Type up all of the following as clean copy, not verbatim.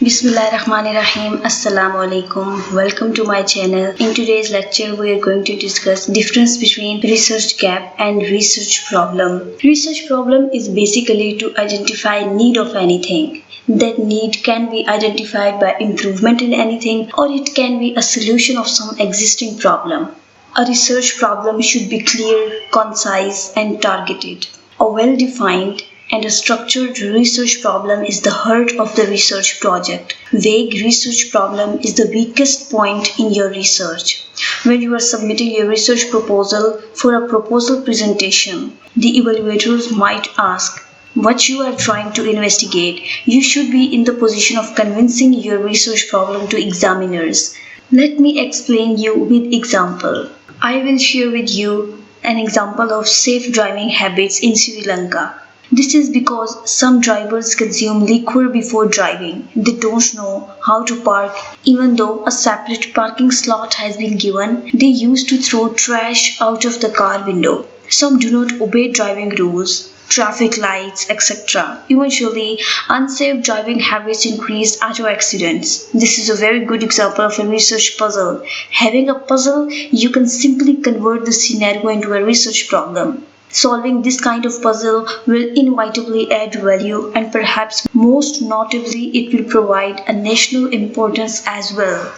Bismillahirrahmanirrahim. Assalamu alaikum. Welcome to my channel. In today's lecture, we are going to discuss difference between research gap and research problem. Research problem is basically to identify need of anything. That need can be identified by improvement in anything, or it can be a solution of some existing problem. A research problem should be clear, concise, and targeted. A well-defined and a structured research problem is the heart of the research project. Vague research problem is the weakest point in your research. When you are submitting your research proposal for a proposal presentation, the evaluators might ask what you are trying to investigate. You should be in the position of convincing your research problem to examiners. Let me explain you with example. I will share with you an example of safe driving habits in Sri Lanka. This is because some drivers consume liquor before driving. They don't know how to park. Even though a separate parking slot has been given, they used to throw trash out of the car window. Some do not obey driving rules, traffic lights, etc. Eventually, unsafe driving habits increased auto accidents. This is a very good example of a research puzzle. Having a puzzle, you can simply convert the scenario into a research problem. Solving this kind of puzzle will inevitably add value, and perhaps most notably it will provide a national importance as well.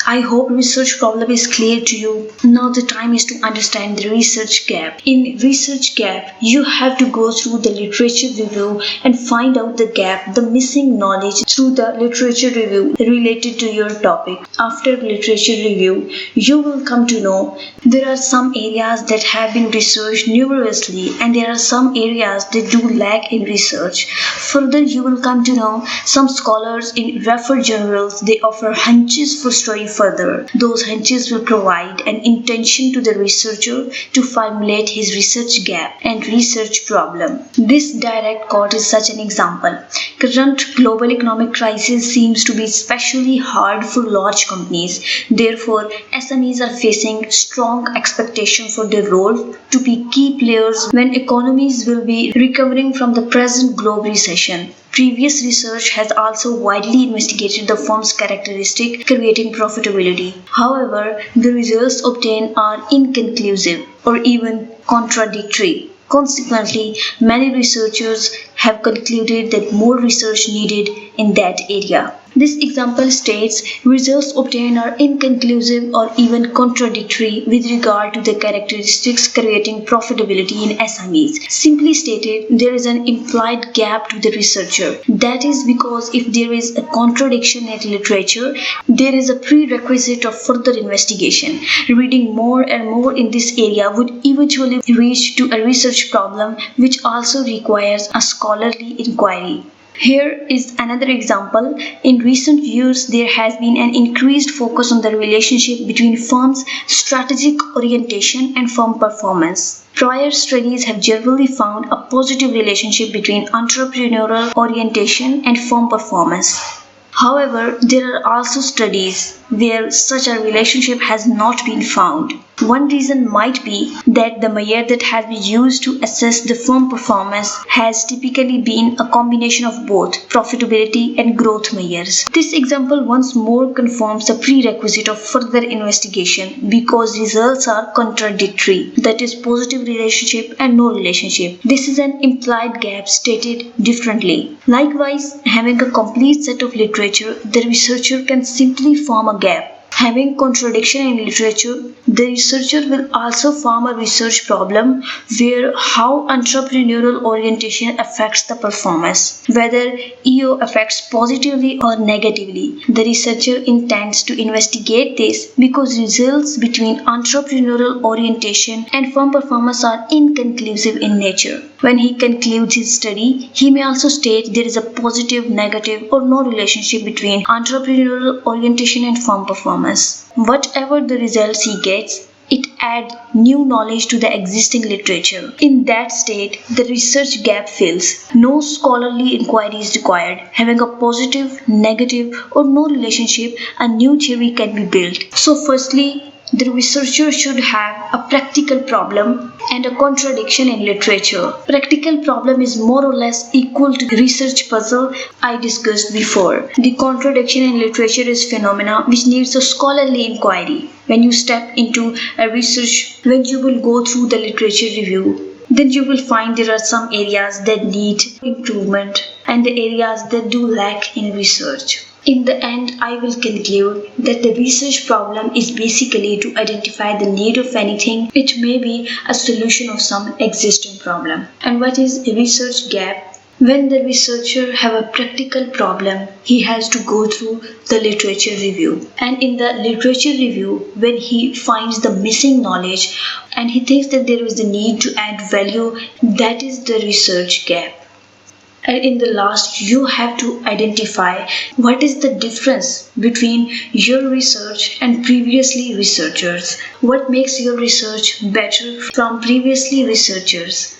I hope research problem is clear to you. Now the time is to understand the research gap. In research gap, you have to go through the literature review and find out the gap, the missing knowledge through the literature review related to your topic. After literature review, you will come to know there are some areas that have been researched numerously and there are some areas that do lack in research. Further, you will come to know some scholars in referred journals, they offer hunches for story further. Those hunches will provide an intention to the researcher to formulate his research gap and research problem. This direct quote is such an example. Current global economic crisis seems to be especially hard for large companies. Therefore, SMEs are facing strong expectation for their role to be key players when economies will be recovering from the present global recession. Previous research has also widely investigated the firm's characteristic creating profitability. However, the results obtained are inconclusive or even contradictory. Consequently, many researchers have concluded that more research needed in that area. This example states results obtained are inconclusive or even contradictory with regard to the characteristics creating profitability in SMEs. Simply stated, there is an implied gap to the researcher. That is because if there is a contradiction in literature, there is a prerequisite of further investigation. Reading more and more in this area would eventually reach to a research problem which also requires a scholarly inquiry. Here is another example. In recent years, there has been an increased focus on the relationship between firms' strategic orientation and firm performance. Prior studies have generally found a positive relationship between entrepreneurial orientation and firm performance. However, there are also studies where such a relationship has not been found. One reason might be that the measure that has been used to assess the firm performance has typically been a combination of both profitability and growth measures. This example once more confirms the prerequisite of further investigation because results are contradictory, that is positive relationship and no relationship. This is an implied gap stated differently. Likewise, having a complete set of literature, the researcher can simply form a gap. Having contradiction in literature, the researcher will also form a research problem where how entrepreneurial orientation affects the performance, whether EO affects positively or negatively. The researcher intends to investigate this because results between entrepreneurial orientation and firm performance are inconclusive in nature. When he concludes his study, he may also state there is a positive, negative, or no relationship between entrepreneurial orientation and firm performance. Whatever the results he gets, it adds new knowledge to the existing literature. In that state, the research gap fills. No scholarly inquiry is required. Having a positive, negative, or no relationship, a new theory can be built. So firstly, The researcher should have a practical problem and a contradiction in literature. Practical problem is more or less equal to the research puzzle I discussed before. The contradiction in literature is phenomena which needs a scholarly inquiry. When you step into a research, when you will go through the literature review, then you will find there are some areas that need improvement and the areas that do lack in research. In the end, I will conclude that the research problem is basically to identify the need of anything. It may be a solution of some existing problem. And what is a research gap? When the researcher have a practical problem, he has to go through the literature review. And in the literature review, when he finds the missing knowledge and he thinks that there is a need to add value, that is the research gap. And in the last, you have to identify what is the difference between your research and previously researchers. What makes your research better from previously researchers?